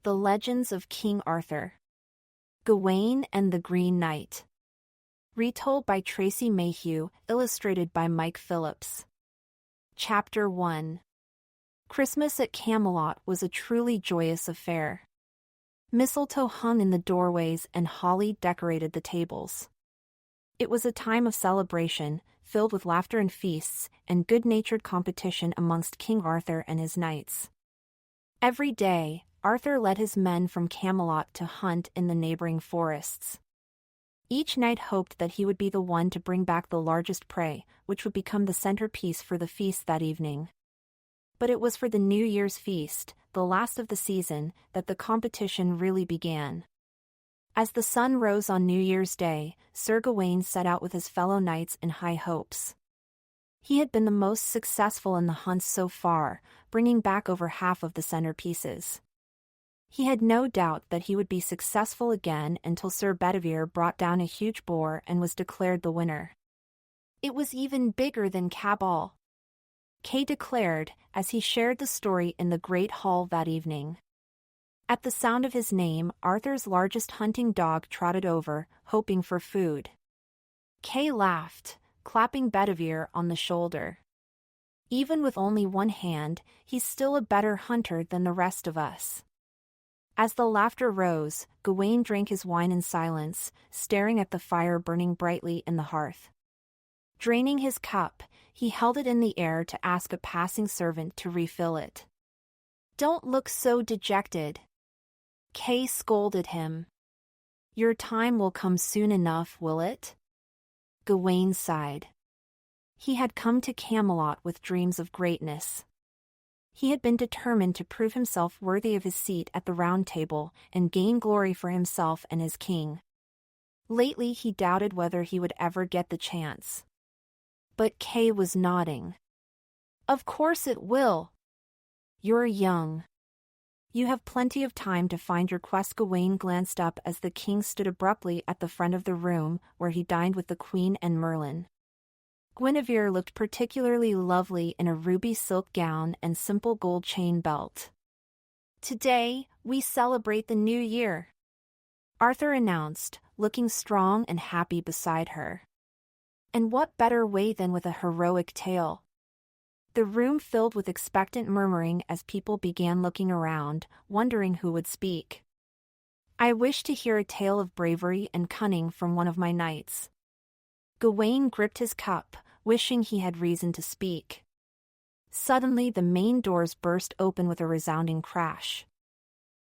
The Legends of King Arthur. Gawain and the Green Knight. Retold by Tracy Mayhew, illustrated by Mike Phillips. Chapter 1. Christmas at Camelot was a truly joyous affair. Mistletoe hung in the doorways and holly decorated the tables. It was a time of celebration, filled with laughter and feasts, and good-natured competition amongst King Arthur and his knights. Every day, Arthur led his men from Camelot to hunt in the neighboring forests. Each knight hoped that he would be the one to bring back the largest prey, which would become the centerpiece for the feast that evening. But it was for the New Year's feast, the last of the season, that the competition really began. As the sun rose on New Year's Day, Sir Gawain set out with his fellow knights in high hopes. He had been the most successful in the hunts so far, bringing back over half of the centerpieces. He had no doubt that he would be successful again until Sir Bedivere brought down a huge boar and was declared the winner. It was even bigger than Cabal, Kay declared, as he shared the story in the great hall that evening. At the sound of his name, Arthur's largest hunting dog trotted over, hoping for food. Kay laughed, clapping Bedivere on the shoulder. Even with only one hand, he's still a better hunter than the rest of us. As the laughter rose, Gawain drank his wine in silence, staring at the fire burning brightly in the hearth. Draining his cup, he held it in the air to ask a passing servant to refill it. "Don't look so dejected," Kay scolded him. "Your time will come soon enough, will it?" Gawain sighed. He had come to Camelot with dreams of greatness. He had been determined to prove himself worthy of his seat at the Round Table and gain glory for himself and his king. Lately he doubted whether he would ever get the chance. But Kay was nodding. "Of course it will. You're young. You have plenty of time to find your quest." Gawain glanced up as the king stood abruptly at the front of the room where he dined with the queen and Merlin. Guinevere looked particularly lovely in a ruby silk gown and simple gold chain belt. "Today, we celebrate the new year," Arthur announced, looking strong and happy beside her. "And what better way than with a heroic tale?" The room filled with expectant murmuring as people began looking around, wondering who would speak. "I wish to hear a tale of bravery and cunning from one of my knights." Gawain gripped his cup, wishing he had reason to speak. Suddenly the main doors burst open with a resounding crash.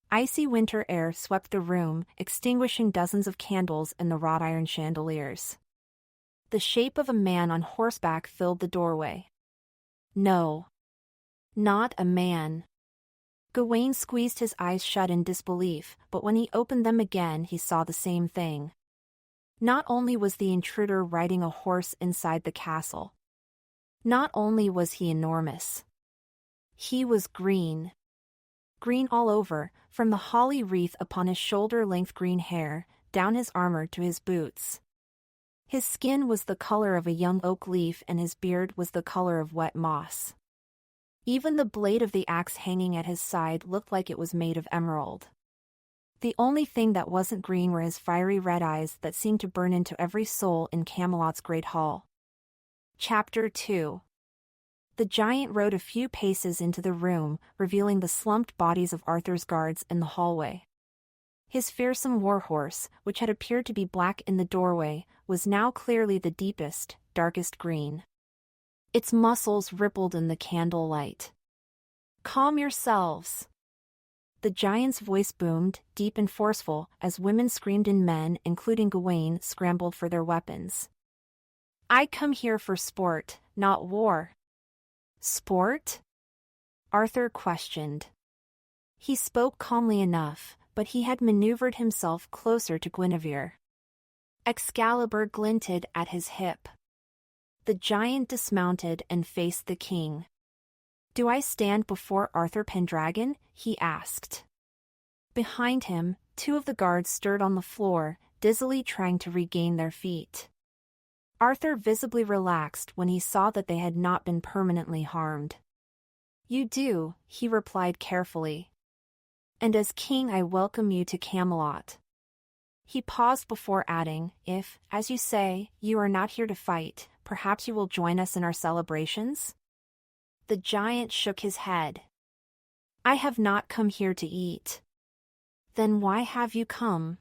Icy winter air swept the room, extinguishing dozens of candles in the wrought iron chandeliers. The shape of a man on horseback filled the doorway. No. Not a man. Gawain squeezed his eyes shut in disbelief, but when he opened them again he saw the same thing. Not only was the intruder riding a horse inside the castle. Not only was he enormous. He was green. Green all over, from the holly wreath upon his shoulder-length green hair, down his armor to his boots. His skin was the color of a young oak leaf and his beard was the color of wet moss. Even the blade of the axe hanging at his side looked like it was made of emerald. The only thing that wasn't green were his fiery red eyes that seemed to burn into every soul in Camelot's great hall. Chapter 2. The giant rode a few paces into the room, revealing the slumped bodies of Arthur's guards in the hallway. His fearsome warhorse, which had appeared to be black in the doorway, was now clearly the deepest, darkest green. Its muscles rippled in the candle light. "Calm yourselves," the giant's voice boomed, deep and forceful, as women screamed and men, including Gawain, scrambled for their weapons. "I come here for sport, not war." "Sport?" Arthur questioned. He spoke calmly enough, but he had maneuvered himself closer to Guinevere. Excalibur glinted at his hip. The giant dismounted and faced the king. "Do I stand before Arthur Pendragon?" he asked. Behind him, two of the guards stirred on the floor, dizzily trying to regain their feet. Arthur visibly relaxed when he saw that they had not been permanently harmed. "You do," he replied carefully. And as king I welcome you to Camelot. He paused before adding, if, as you say, you are not here to fight, perhaps you will join us in our celebrations? The giant shook his head. I have not come here to eat. Then why have you come?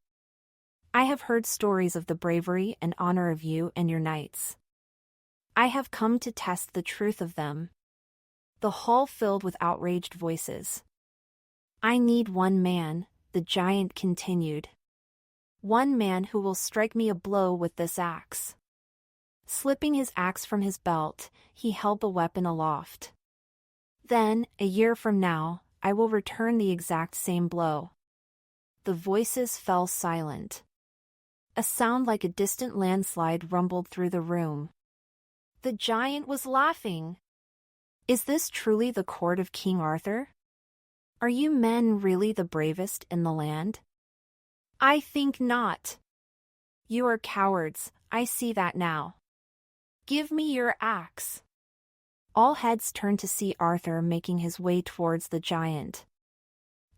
I have heard stories of the bravery and honor of you and your knights. I have come to test the truth of them. The hall filled with outraged voices. I need one man, the giant continued. One man who will strike me a blow with this axe. Slipping his axe from his belt, he held the weapon aloft. Then, a year from now, I will return the exact same blow. The voices fell silent. A sound like a distant landslide rumbled through the room. The giant was laughing. Is this truly the court of King Arthur? Are you men really the bravest in the land? I think not. You are cowards, I see that now. Give me your axe. All heads turned to see Arthur making his way towards the giant.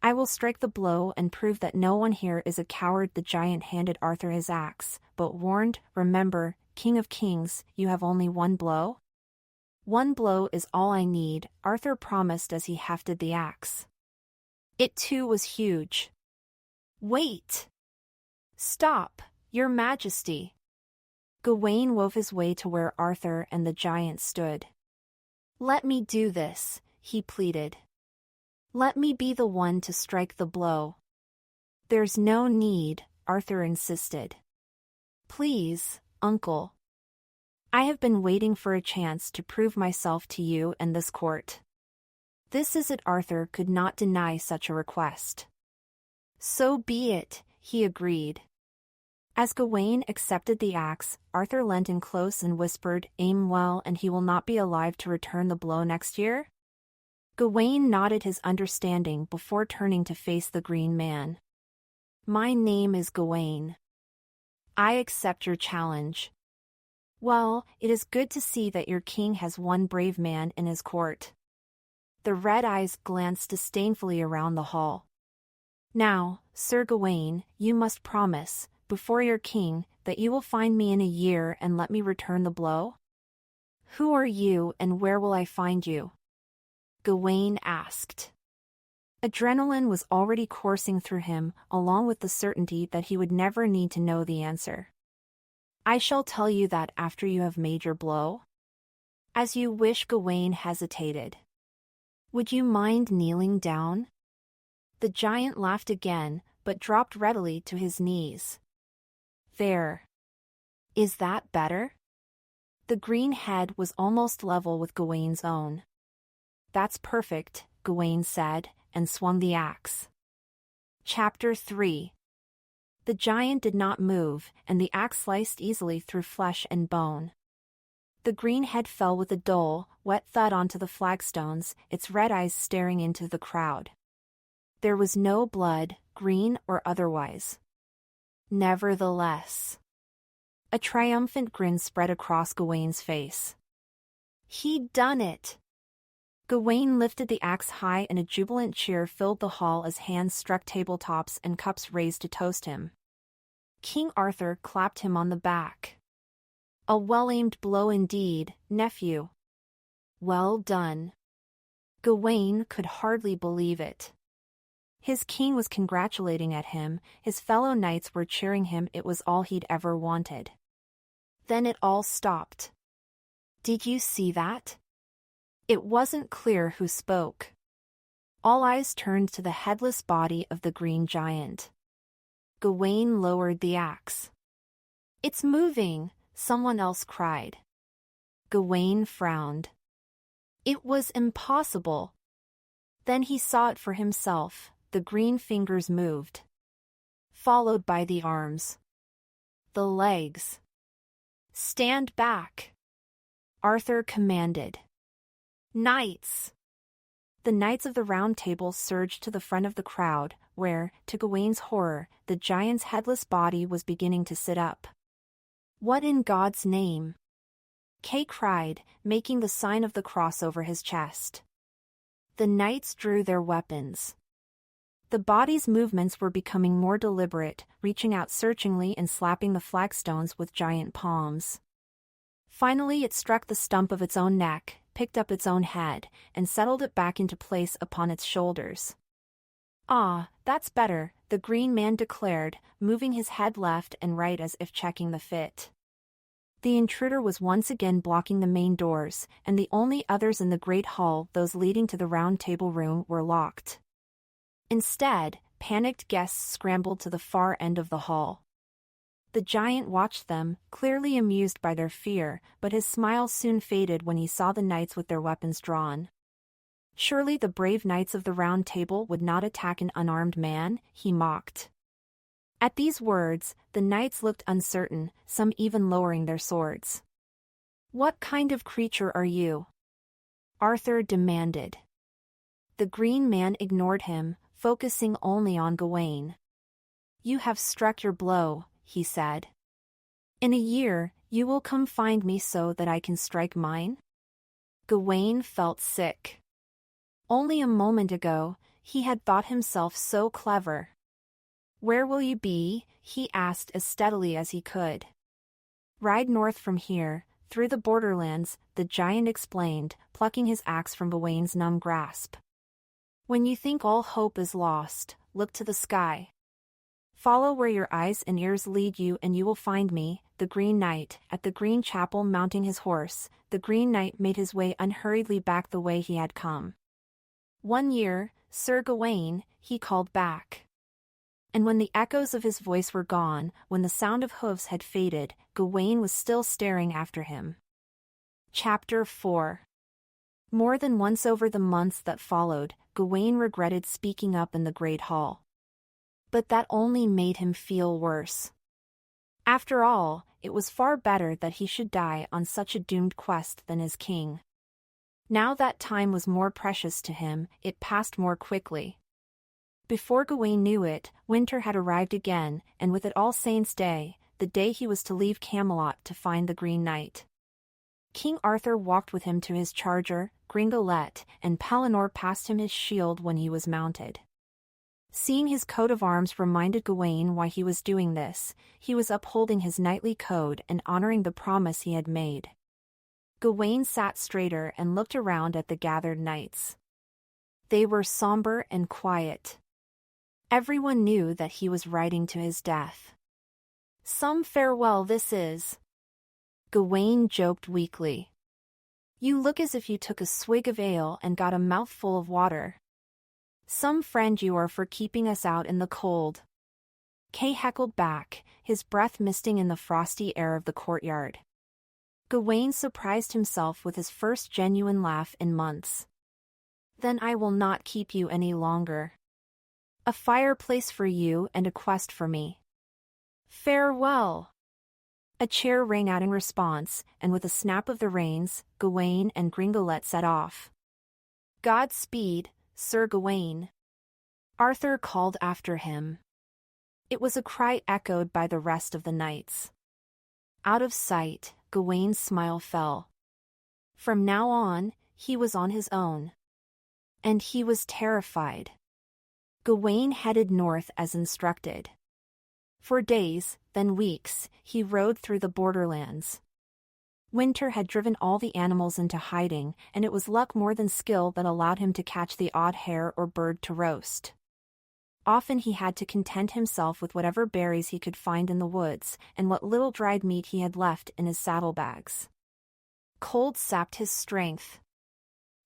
I will strike the blow and prove that no one here is a coward. The giant handed Arthur his axe, but warned, remember, King of Kings, you have only one blow? One blow is all I need, Arthur promised as he hefted the axe. It too was huge. Wait! Stop, Your Majesty! Gawain wove his way to where Arthur and the giant stood. Let me do this, he pleaded. Let me be the one to strike the blow. There's no need, Arthur insisted. Please, uncle. I have been waiting for a chance to prove myself to you and this court. This is it. Arthur could not deny such a request. So be it, he agreed. As Gawain accepted the axe, Arthur leant in close and whispered, Aim well and he will not be alive to return the blow next year? Gawain nodded his understanding before turning to face the green man. My name is Gawain. I accept your challenge. Well, it is good to see that your king has one brave man in his court. The red eyes glanced disdainfully around the hall. Now, Sir Gawain, you must promise, before your king, that you will find me in a year and let me return the blow? Who are you and where will I find you? Gawain asked. Adrenaline was already coursing through him, along with the certainty that he would never need to know the answer. I shall tell you that after you have made your blow. As you wish. Gawain hesitated. Would you mind kneeling down? The giant laughed again, but dropped readily to his knees. There. Is that better? The green head was almost level with Gawain's own. That's perfect, Gawain said, and swung the axe. Chapter 3. The giant did not move, and the axe sliced easily through flesh and bone. The green head fell with a dull, wet thud onto the flagstones, its red eyes staring into the crowd. There was no blood, green or otherwise. Nevertheless, a triumphant grin spread across Gawain's face. He'd done it! Gawain lifted the axe high and a jubilant cheer filled the hall as hands struck tabletops and cups raised to toast him. King Arthur clapped him on the back. A well-aimed blow indeed, nephew. Well done. Gawain could hardly believe it. His king was congratulating at him, his fellow knights were cheering him. It was all he'd ever wanted. Then it all stopped. Did you see that? It wasn't clear who spoke. All eyes turned to the headless body of the green giant. Gawain lowered the axe. It's moving, someone else cried. Gawain frowned. It was impossible. Then he saw it for himself, the green fingers moved. Followed by the arms. The legs. Stand back! Arthur commanded. Knights! The knights of the Round Table surged to the front of the crowd, where, to Gawain's horror, the giant's headless body was beginning to sit up. What in God's name? Kay cried, making the sign of the cross over his chest. The knights drew their weapons. The body's movements were becoming more deliberate, reaching out searchingly and slapping the flagstones with giant palms. Finally it struck the stump of its own neck, picked up its own head, and settled it back into place upon its shoulders. "Ah, that's better," the green man declared, moving his head left and right as if checking the fit. The intruder was once again blocking the main doors, and the only others in the great hall, those leading to the round table room, were locked. Instead, panicked guests scrambled to the far end of the hall. The giant watched them, clearly amused by their fear, but his smile soon faded when he saw the knights with their weapons drawn. Surely the brave knights of the Round Table would not attack an unarmed man, he mocked. At these words, the knights looked uncertain, some even lowering their swords. "What kind of creature are you?" Arthur demanded. The green man ignored him, focusing only on Gawain. "You have struck your blow," he said. "In a year, you will come find me so that I can strike mine?" Gawain felt sick. Only a moment ago, he had thought himself so clever. "Where will you be?" he asked as steadily as he could. "Ride north from here, through the borderlands," the giant explained, plucking his axe from Gawain's numb grasp. "When you think all hope is lost, look to the sky. Follow where your eyes and ears lead you and you will find me, the Green Knight." At the Green Chapel, mounting his horse, the Green Knight made his way unhurriedly back the way he had come. "1 year, Sir Gawain," he called back. And when the echoes of his voice were gone, when the sound of hoofs had faded, Gawain was still staring after him. Chapter 4. More than once over the months that followed, Gawain regretted speaking up in the Great Hall. But that only made him feel worse. After all, it was far better that he should die on such a doomed quest than as king. Now that time was more precious to him, it passed more quickly. Before Gawain knew it, winter had arrived again, and with it All Saints' Day, the day he was to leave Camelot to find the Green Knight. King Arthur walked with him to his charger, Gringolet, and Pellinore passed him his shield when he was mounted. Seeing his coat of arms reminded Gawain why he was doing this. He was upholding his knightly code and honoring the promise he had made. Gawain sat straighter and looked around at the gathered knights. They were somber and quiet. Everyone knew that he was riding to his death. "Some farewell this is," Gawain joked weakly. "You look as if you took a swig of ale and got a mouthful of water. Some friend you are for keeping us out in the cold." Kay heckled back, his breath misting in the frosty air of the courtyard. Gawain surprised himself with his first genuine laugh in months. "Then I will not keep you any longer. A fireplace for you and a quest for me. Farewell." A cheer rang out in response, and with a snap of the reins, Gawain and Gringolet set off. "Godspeed, Sir Gawain," Arthur called after him. It was a cry echoed by the rest of the knights. Out of sight, Gawain's smile fell. From now on, he was on his own. And he was terrified. Gawain headed north as instructed. For days, then weeks, he rode through the borderlands. Winter had driven all the animals into hiding, and it was luck more than skill that allowed him to catch the odd hare or bird to roast. Often he had to content himself with whatever berries he could find in the woods, and what little dried meat he had left in his saddlebags. Cold sapped his strength.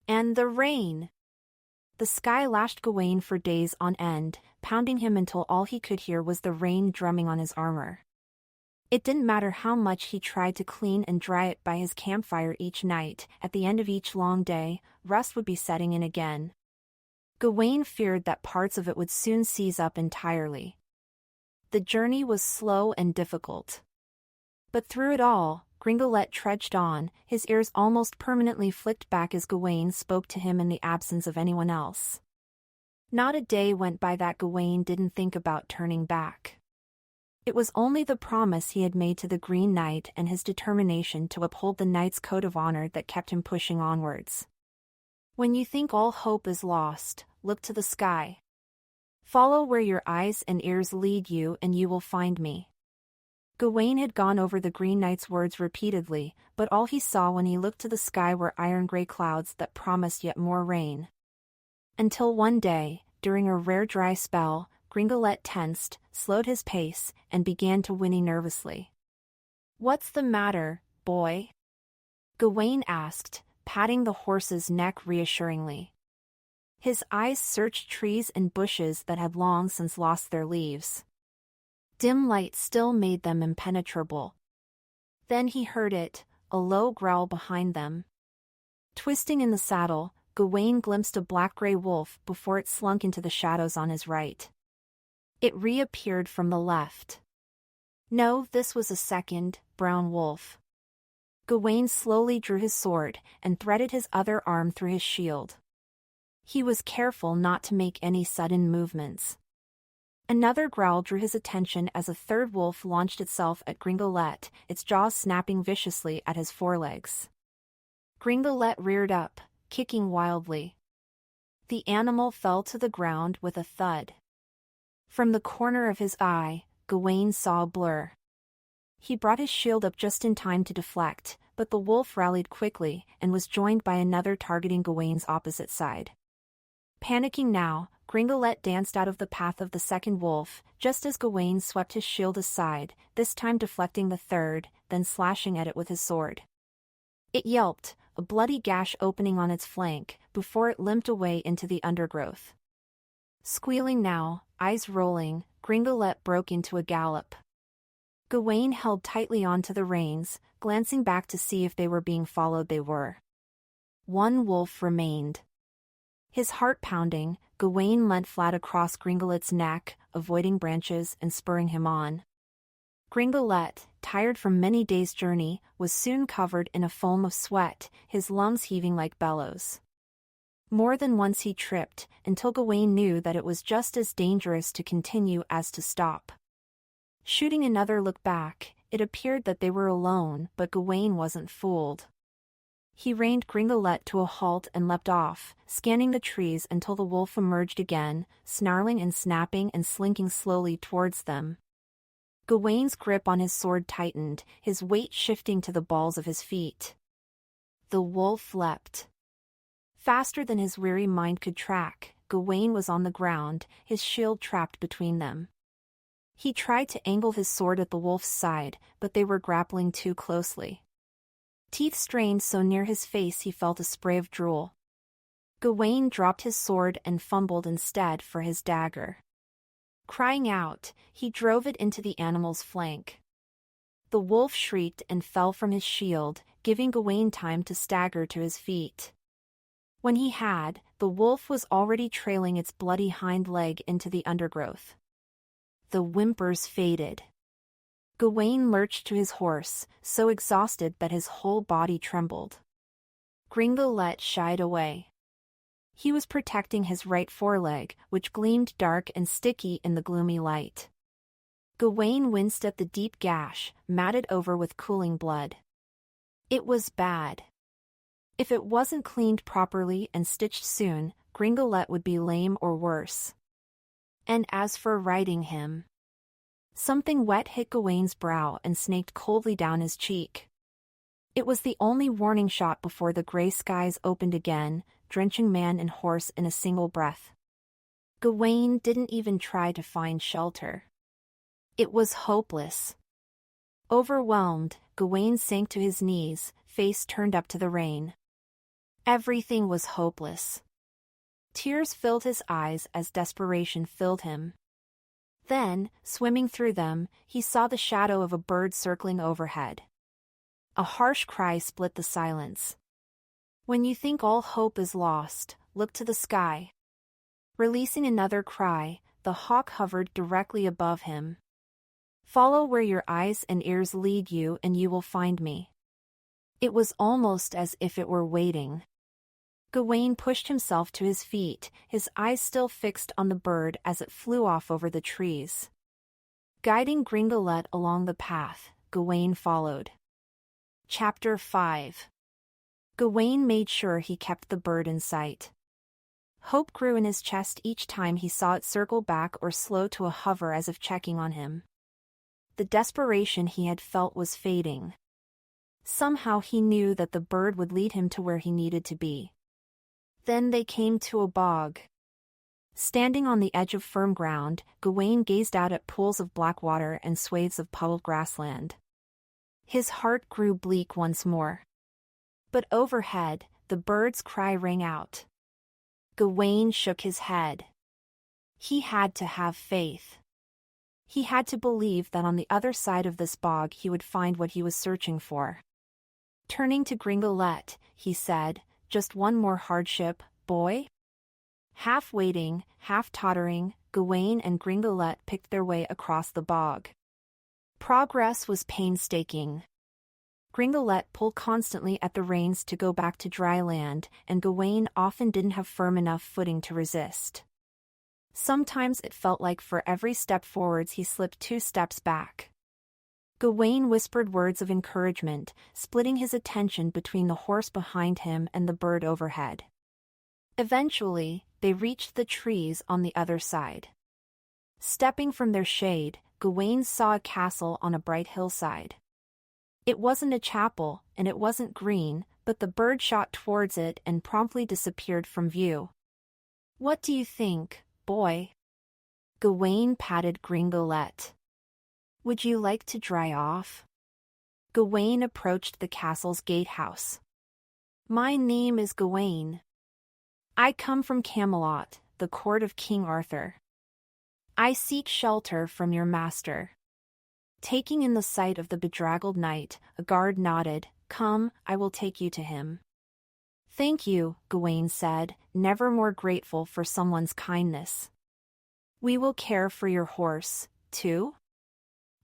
And the rain! The sky lashed Gawain for days on end, pounding him until all he could hear was the rain drumming on his armor. It didn't matter how much he tried to clean and dry it by his campfire each night, at the end of each long day, rust would be setting in again. Gawain feared that parts of it would soon seize up entirely. The journey was slow and difficult. But through it all, Gringolet trudged on, his ears almost permanently flicked back as Gawain spoke to him in the absence of anyone else. Not a day went by that Gawain didn't think about turning back. It was only the promise he had made to the Green Knight and his determination to uphold the knight's code of honor that kept him pushing onwards. "When you think all hope is lost, look to the sky. Follow where your eyes and ears lead you and you will find me. Gawain had gone over the Green Knight's words repeatedly, but all he saw when he looked to the sky were iron-gray clouds that promised yet more rain. Until one day, during a rare dry spell, Gringolet tensed, slowed his pace, and began to whinny nervously. "What's the matter, boy?" Gawain asked, patting the horse's neck reassuringly. His eyes searched trees and bushes that had long since lost their leaves. Dim light still made them impenetrable. Then he heard it, a low growl behind them. Twisting in the saddle, Gawain glimpsed a black-gray wolf before it slunk into the shadows on his right. It reappeared from the left. No, this was a second, brown wolf. Gawain slowly drew his sword and threaded his other arm through his shield. He was careful not to make any sudden movements. Another growl drew his attention as a third wolf launched itself at Gringolet, its jaws snapping viciously at his forelegs. Gringolet reared up, kicking wildly. The animal fell to the ground with a thud. From the corner of his eye, Gawain saw a blur. He brought his shield up just in time to deflect, but the wolf rallied quickly and was joined by another targeting Gawain's opposite side. Panicking now, Gringolet danced out of the path of the second wolf, just as Gawain swept his shield aside, this time deflecting the third, then slashing at it with his sword. It yelped, a bloody gash opening on its flank, before it limped away into the undergrowth. Squealing now, eyes rolling, Gringolet broke into a gallop. Gawain held tightly onto the reins, glancing back to see if they were being followed. They were. One wolf remained. His heart pounding, Gawain leant flat across Gringolet's neck, avoiding branches and spurring him on. Gringolet, tired from many days' journey, was soon covered in a foam of sweat, his lungs heaving like bellows. More than once he tripped, until Gawain knew that it was just as dangerous to continue as to stop. Shooting another look back, it appeared that they were alone, but Gawain wasn't fooled. He reined Gringolet to a halt and leapt off, scanning the trees until the wolf emerged again, snarling and snapping and slinking slowly towards them. Gawain's grip on his sword tightened, his weight shifting to the balls of his feet. The wolf leapt. Faster than his weary mind could track, Gawain was on the ground, his shield trapped between them. He tried to angle his sword at the wolf's side, but they were grappling too closely. Teeth strained so near his face he felt a spray of drool. Gawain dropped his sword and fumbled instead for his dagger. Crying out, he drove it into the animal's flank. The wolf shrieked and fell from his shield, giving Gawain time to stagger to his feet. When he had, the wolf was already trailing its bloody hind leg into the undergrowth. The whimpers faded. Gawain lurched to his horse, so exhausted that his whole body trembled. Gringolet shied away. He was protecting his right foreleg, which gleamed dark and sticky in the gloomy light. Gawain winced at the deep gash, matted over with cooling blood. It was bad. If it wasn't cleaned properly and stitched soon, Gringolet would be lame or worse. And as for riding him, something wet hit Gawain's brow and snaked coldly down his cheek. It was the only warning shot before the gray skies opened again, drenching man and horse in a single breath. Gawain didn't even try to find shelter. It was hopeless. Overwhelmed, Gawain sank to his knees, face turned up to the rain. Everything was hopeless. Tears filled his eyes as desperation filled him. Then, swimming through them, he saw the shadow of a bird circling overhead. A harsh cry split the silence. When you think all hope is lost, look to the sky. Releasing another cry, the hawk hovered directly above him. Follow where your eyes and ears lead you and you will find me. It was almost as if it were waiting. Gawain pushed himself to his feet, his eyes still fixed on the bird as it flew off over the trees. Guiding Gringolet along the path, Gawain followed. Chapter 5. Gawain made sure he kept the bird in sight. Hope grew in his chest each time he saw it circle back or slow to a hover as if checking on him. The desperation he had felt was fading. Somehow he knew that the bird would lead him to where he needed to be. Then they came to a bog. Standing on the edge of firm ground, Gawain gazed out at pools of black water and swathes of puddled grassland. His heart grew bleak once more. But overhead, the bird's cry rang out. Gawain shook his head. He had to have faith. He had to believe that on the other side of this bog he would find what he was searching for. Turning to Gringolet, he said, "Just one more hardship, boy?" Half waiting, half tottering, Gawain and Gringolet picked their way across the bog. Progress was painstaking. Gringolet pulled constantly at the reins to go back to dry land, and Gawain often didn't have firm enough footing to resist. Sometimes it felt like for every step forwards he slipped 2 steps back. Gawain whispered words of encouragement, splitting his attention between the horse behind him and the bird overhead. Eventually, they reached the trees on the other side. Stepping from their shade, Gawain saw a castle on a bright hillside. It wasn't a chapel, and it wasn't green, but the bird shot towards it and promptly disappeared from view. "What do you think, boy?" Gawain patted Gringolet. "Would you like to dry off?" Gawain approached the castle's gatehouse. "My name is Gawain. I come from Camelot, the court of King Arthur. I seek shelter from your master." Taking in the sight of the bedraggled knight, a guard nodded. "Come, I will take you to him." "Thank you," Gawain said, never more grateful for someone's kindness. "We will care for your horse, too?"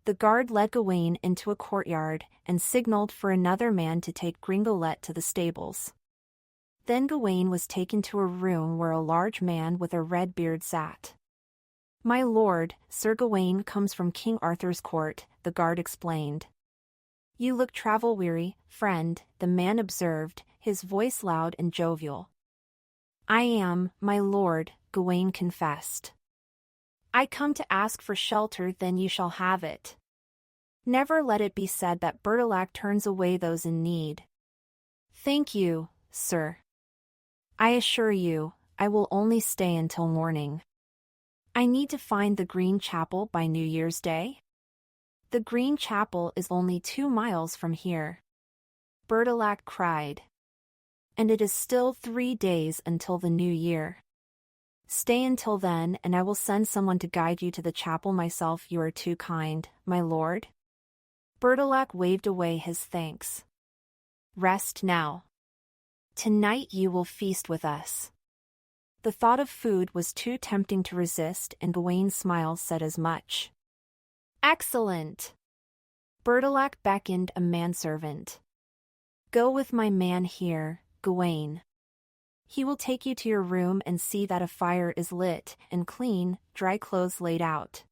The guard led Gawain into a courtyard and signaled for another man to take Gringolet to the stables. Then Gawain was taken to a room where a large man with a red beard sat. "My lord, Sir Gawain comes from King Arthur's court," the guard explained. "You look travel-weary, friend," the man observed, his voice loud and jovial. "I am, my lord," Gawain confessed. "I come to ask for shelter, then you shall have it. Never let it be said that Bertilac turns away those in need." "Thank you, sir. I assure you, I will only stay until morning. I need to find the Green Chapel by New Year's Day." "The Green Chapel is only 2 miles from here," Bertilac cried. "And it is still 3 days until the new year. Stay until then and I will send someone to guide you to the chapel myself. You are too kind, my lord." Bertilac waved away his thanks. "Rest now. Tonight you will feast with us." The thought of food was too tempting to resist, and Gawain's smile said as much. "Excellent!" Bertilac beckoned a manservant. "Go with my man here, Gawain. He will take you to your room and see that a fire is lit and clean, dry clothes laid out.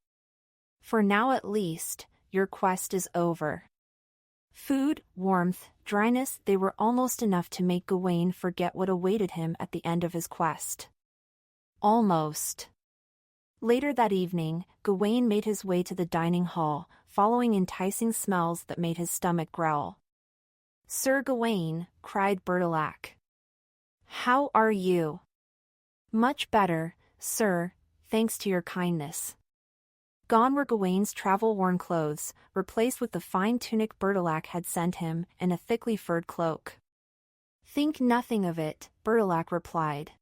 For now at least, your quest is over." Food, warmth, dryness, they were almost enough to make Gawain forget what awaited him at the end of his quest. Almost. Later that evening, Gawain made his way to the dining hall, following enticing smells that made his stomach growl. "Sir Gawain," cried Bertilac. "How are you?" "Much better, sir, thanks to your kindness." Gone were Gawain's travel-worn clothes, replaced with the fine tunic Bertilac had sent him, and a thickly furred cloak. "Think nothing of it," Bertilac replied.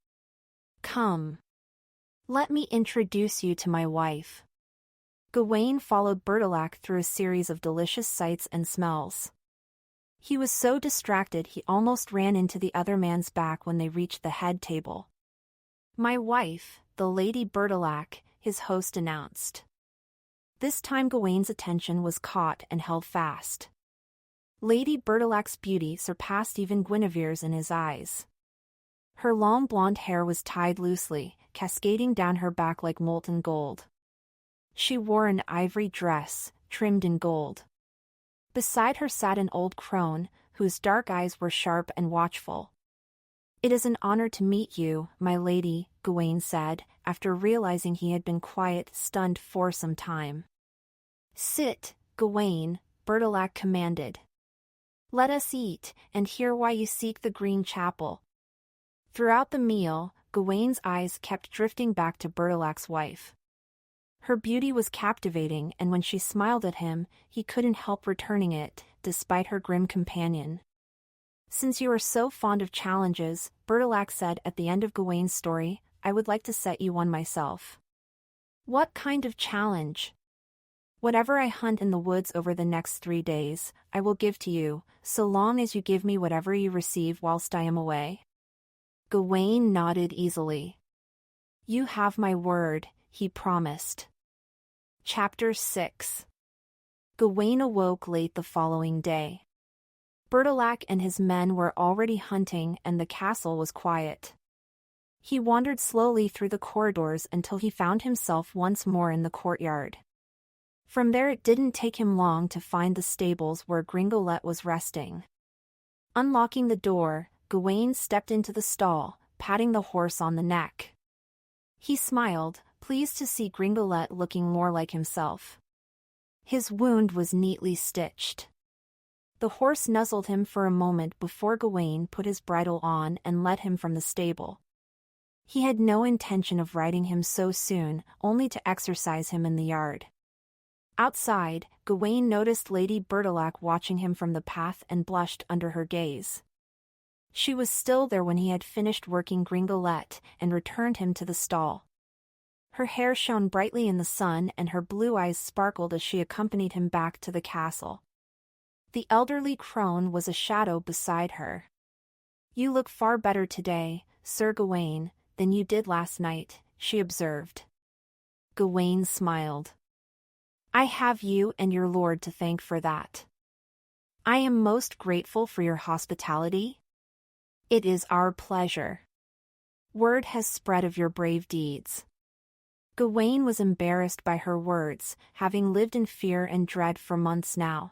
"Come. Let me introduce you to my wife." Gawain followed Bertilac through a series of delicious sights and smells. He was so distracted he almost ran into the other man's back when they reached the head table. "My wife, the Lady Bertilac," his host announced. This time Gawain's attention was caught and held fast. Lady Bertilac's beauty surpassed even Guinevere's in his eyes. Her long blonde hair was tied loosely, cascading down her back like molten gold. She wore an ivory dress, trimmed in gold. Beside her sat an old crone, whose dark eyes were sharp and watchful. It is an honor to meet you, my lady, Gawain said, after realizing he had been quiet, stunned for some time. Sit, Gawain, Bertilac commanded. Let us eat, and hear why you seek the Green Chapel. Throughout the meal, Gawain's eyes kept drifting back to Bertilac's wife. Her beauty was captivating, and when she smiled at him, he couldn't help returning it, despite her grim companion. Since you are so fond of challenges, Bertilac said at the end of Gawain's story, I would like to set you one myself. What kind of challenge? Whatever I hunt in the woods over the next 3 days, I will give to you, so long as you give me whatever you receive whilst I am away. Gawain nodded easily. You have my word, he promised. Chapter 6. Gawain awoke late the following day. Bertilac and his men were already hunting and the castle was quiet. He wandered slowly through the corridors until he found himself once more in the courtyard. From there it didn't take him long to find the stables where Gringolet was resting. Unlocking the door, Gawain stepped into the stall, patting the horse on the neck. He smiled, pleased to see Gringolet looking more like himself. His wound was neatly stitched. The horse nuzzled him for a moment before Gawain put his bridle on and led him from the stable. He had no intention of riding him so soon, only to exercise him in the yard. Outside, Gawain noticed Lady Bertilac watching him from the path and blushed under her gaze. She was still there when he had finished working Gringolet and returned him to the stall. Her hair shone brightly in the sun and her blue eyes sparkled as she accompanied him back to the castle. The elderly crone was a shadow beside her. You look far better today, Sir Gawain, than you did last night, she observed. Gawain smiled. I have you and your lord to thank for that. I am most grateful for your hospitality. It is our pleasure. Word has spread of your brave deeds. Gawain was embarrassed by her words, having lived in fear and dread for months now.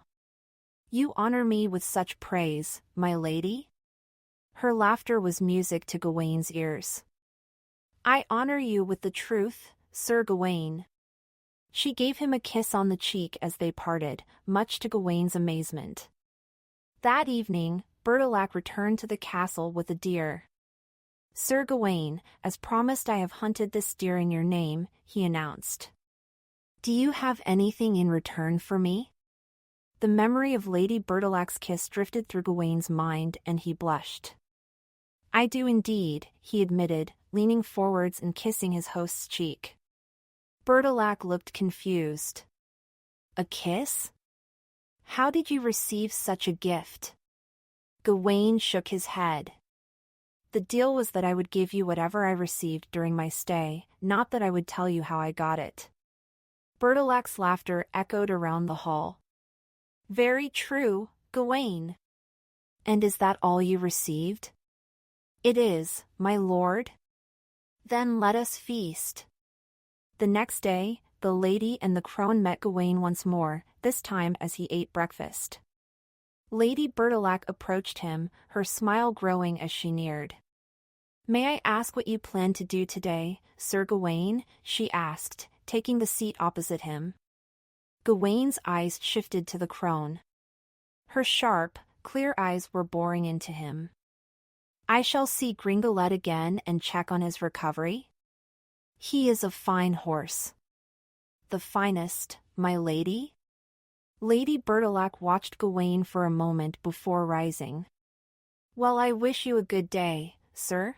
You honor me with such praise, my lady? Her laughter was music to Gawain's ears. I honor you with the truth, Sir Gawain. She gave him a kiss on the cheek as they parted, much to Gawain's amazement. That evening, Bertilac returned to the castle with a deer. Sir Gawain, as promised I have hunted this deer in your name, he announced. Do you have anything in return for me? The memory of Lady Bertilac's kiss drifted through Gawain's mind and he blushed. I do indeed, he admitted, leaning forwards and kissing his host's cheek. Bertilac looked confused. A kiss? How did you receive such a gift? Gawain shook his head. The deal was that I would give you whatever I received during my stay, not that I would tell you how I got it. Bertilac's laughter echoed around the hall. Very true, Gawain. And is that all you received? It is, my lord. Then let us feast. The next day, the lady and the crone met Gawain once more, this time as he ate breakfast. Lady Bertilac approached him, her smile growing as she neared. May I ask what you plan to do today, Sir Gawain? She asked, taking the seat opposite him. Gawain's eyes shifted to the crone. Her sharp, clear eyes were boring into him. I shall see Gringolet again and check on his recovery. He is a fine horse. The finest, my lady? Lady Bertilac watched Gawain for a moment before rising. Well, I wish you a good day, sir.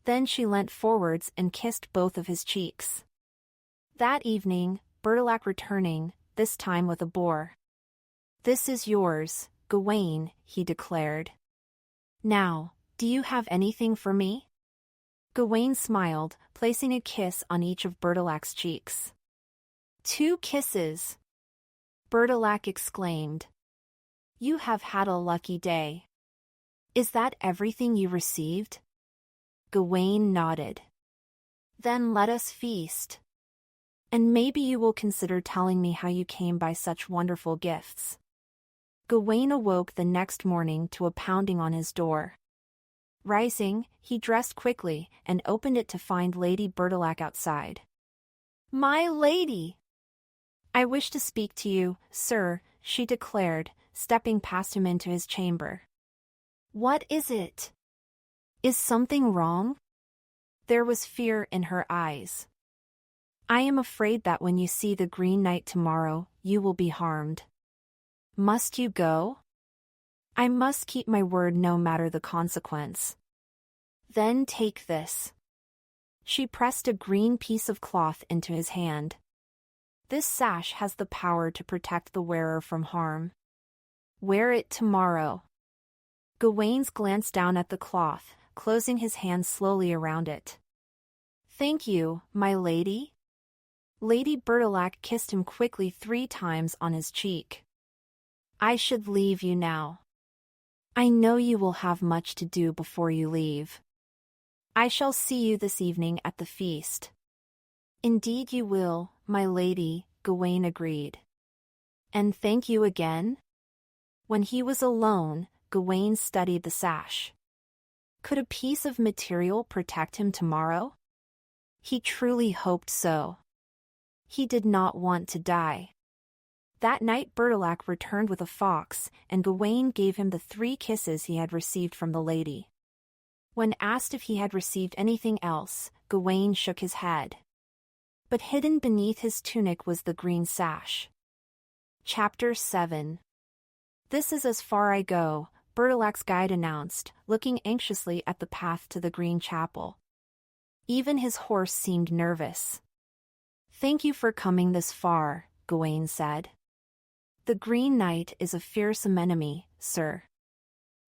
Then she leant forwards and kissed both of his cheeks. That evening, Bertilac returning, this time with a boar. This is yours, Gawain, he declared. Now, do you have anything for me? Gawain smiled, placing a kiss on each of Bertilac's cheeks. 2 kisses! Bertilac exclaimed. You have had a lucky day. Is that everything you received? Gawain nodded. Then let us feast. And maybe you will consider telling me how you came by such wonderful gifts. Gawain awoke the next morning to a pounding on his door. Rising, he dressed quickly and opened it to find Lady Bertilac outside. "My lady! I wish to speak to you, sir," she declared, stepping past him into his chamber. "What is it? Is something wrong?" There was fear in her eyes. "I am afraid that when you see the Green Knight tomorrow, you will be harmed." "Must you go?" "I must keep my word no matter the consequence." "Then take this." She pressed a green piece of cloth into his hand. "This sash has the power to protect the wearer from harm. Wear it tomorrow." Gawain glanced down at the cloth, closing his hand slowly around it. "Thank you, my lady." Lady Bertilac kissed him quickly 3 times on his cheek. "I should leave you now. I know you will have much to do before you leave. I shall see you this evening at the feast." "Indeed you will, my lady," Gawain agreed. "And thank you again." When he was alone, Gawain studied the sash. Could a piece of material protect him tomorrow? He truly hoped so. He did not want to die. That night Bertilac returned with a fox, and Gawain gave him the 3 kisses he had received from the lady. When asked if he had received anything else, Gawain shook his head. But hidden beneath his tunic was the green sash. Chapter 7. "This is as far I go," Bertilac's guide announced, looking anxiously at the path to the Green Chapel. Even his horse seemed nervous. "Thank you for coming this far," Gawain said. "The Green Knight is a fearsome enemy, sir.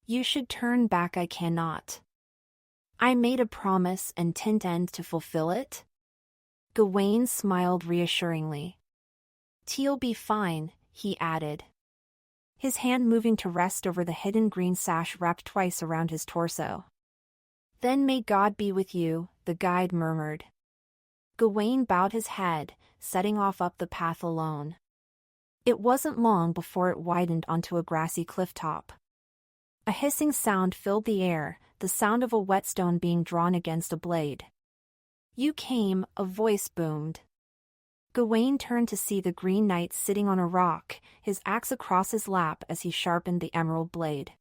You should turn back. I cannot. I made a promise and intend to fulfill it." Gawain smiled reassuringly. "T'll be fine," he added, his hand moving to rest over the hidden green sash wrapped twice around his torso. "Then may God be with you," the guide murmured. Gawain bowed his head, setting off up the path alone. It wasn't long before it widened onto a grassy cliff top. A hissing sound filled the air, the sound of a whetstone being drawn against a blade. "You came," a voice boomed. Gawain turned to see the Green Knight sitting on a rock, his axe across his lap as he sharpened the emerald blade.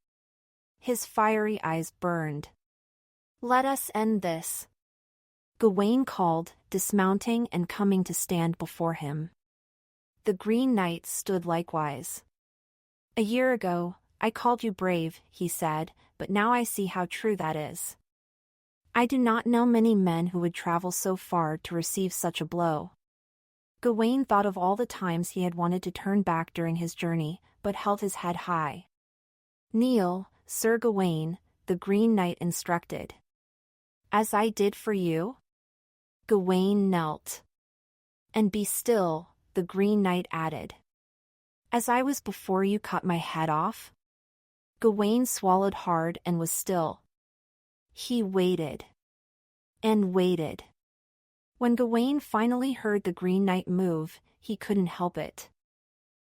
His fiery eyes burned. "Let us end this," Gawain called, dismounting and coming to stand before him. The Green Knight stood likewise. "A year ago, I called you brave," he said, "but now I see how true that is. I do not know many men who would travel so far to receive such a blow." Gawain thought of all the times he had wanted to turn back during his journey, but held his head high. "Kneel, Sir Gawain," the Green Knight instructed. "As I did for you?" Gawain knelt. "And be still," the Green Knight added. "As I was before you cut my head off?" Gawain swallowed hard and was still. He waited. And waited. When Gawain finally heard the Green Knight move, he couldn't help it.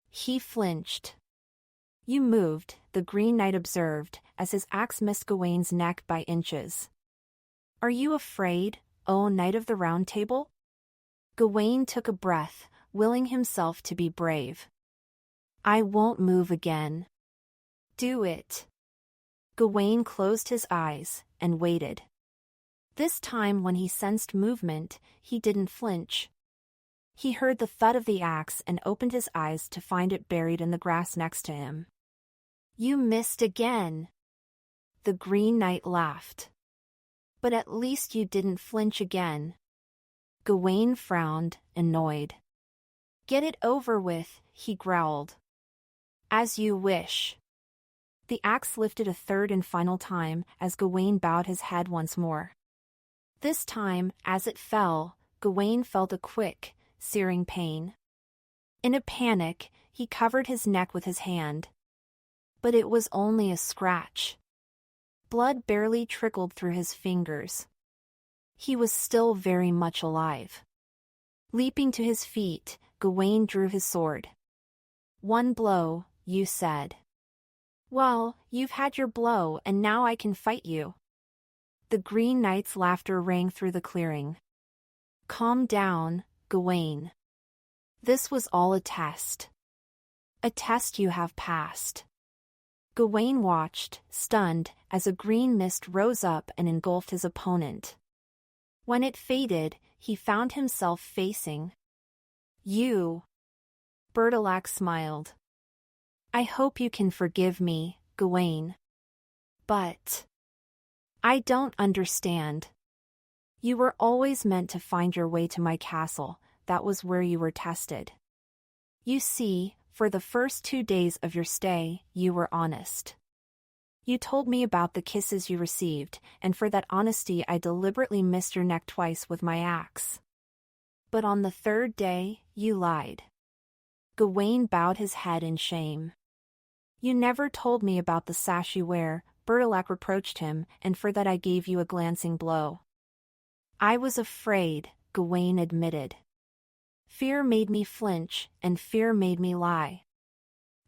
He flinched. "You moved," the Green Knight observed, as his axe missed Gawain's neck by inches. "Are you afraid, O Knight of the Round Table?" Gawain took a breath, willing himself to be brave. "I won't move again." "Do it." Gawain closed his eyes and waited. This time when he sensed movement, he didn't flinch. He heard the thud of the axe and opened his eyes to find it buried in the grass next to him. "You missed again." The Green Knight laughed. "But at least you didn't flinch again." Gawain frowned, annoyed. "Get it over with," he growled. "As you wish." The axe lifted a third and final time as Gawain bowed his head once more. This time, as it fell, Gawain felt a quick, searing pain. In a panic, he covered his neck with his hand. But it was only a scratch. Blood barely trickled through his fingers. He was still very much alive. Leaping to his feet, Gawain drew his sword. "One blow," you said. "Well, you've had your blow and now I can fight you." The Green Knight's laughter rang through the clearing. Calm down, Gawain. This was all a test. A test you have passed. Gawain watched, stunned, as a green mist rose up and engulfed his opponent. When it faded, he found himself facing you. Bertilac smiled. I hope you can forgive me, Gawain. But I don't understand. You were always meant to find your way to my castle. That was where you were tested. You see, for the first 2 days of your stay, you were honest. You told me about the kisses you received, and for that honesty I deliberately missed your neck twice with my axe. But on the 3rd day, you lied. Gawain bowed his head in shame. You never told me about the sash you wear, Bertilac reproached him, and for that I gave you a glancing blow. I was afraid, Gawain admitted. Fear made me flinch, and fear made me lie.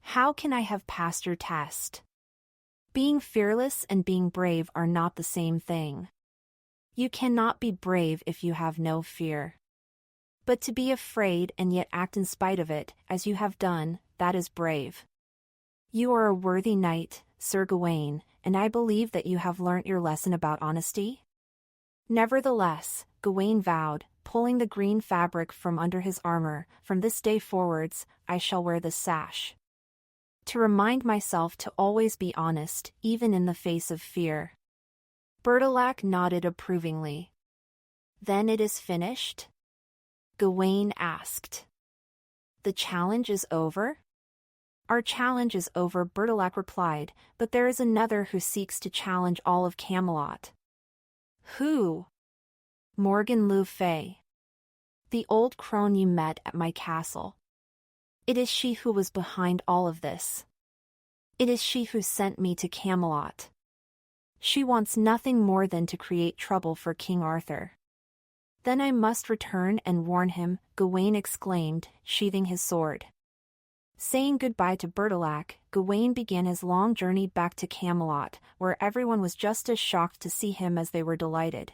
How can I have passed your test? Being fearless and being brave are not the same thing. You cannot be brave if you have no fear. But to be afraid and yet act in spite of it, as you have done, that is brave. You are a worthy knight, Sir Gawain, and I believe that you have learnt your lesson about honesty. Nevertheless, Gawain vowed, pulling the green fabric from under his armor, from this day forwards, I shall wear this sash. To remind myself to always be honest, even in the face of fear. Bertilac nodded approvingly. Then it is finished? Gawain asked. The challenge is over? Our challenge is over, Bertilac replied, but there is another who seeks to challenge all of Camelot. Who? Morgan Le Fay. The old crone you met at my castle. It is she who was behind all of this. It is she who sent me to Camelot. She wants nothing more than to create trouble for King Arthur. Then I must return and warn him, Gawain exclaimed, sheathing his sword. Saying goodbye to Bertilac, Gawain began his long journey back to Camelot, where everyone was just as shocked to see him as they were delighted.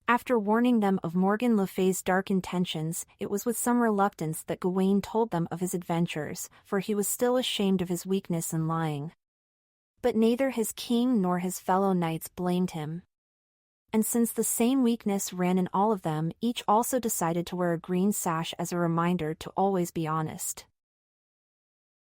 After warning them of Morgan Le Fay's dark intentions, it was with some reluctance that Gawain told them of his adventures, for he was still ashamed of his weakness in lying. But neither his king nor his fellow knights blamed him. And since the same weakness ran in all of them, each also decided to wear a green sash as a reminder to always be honest.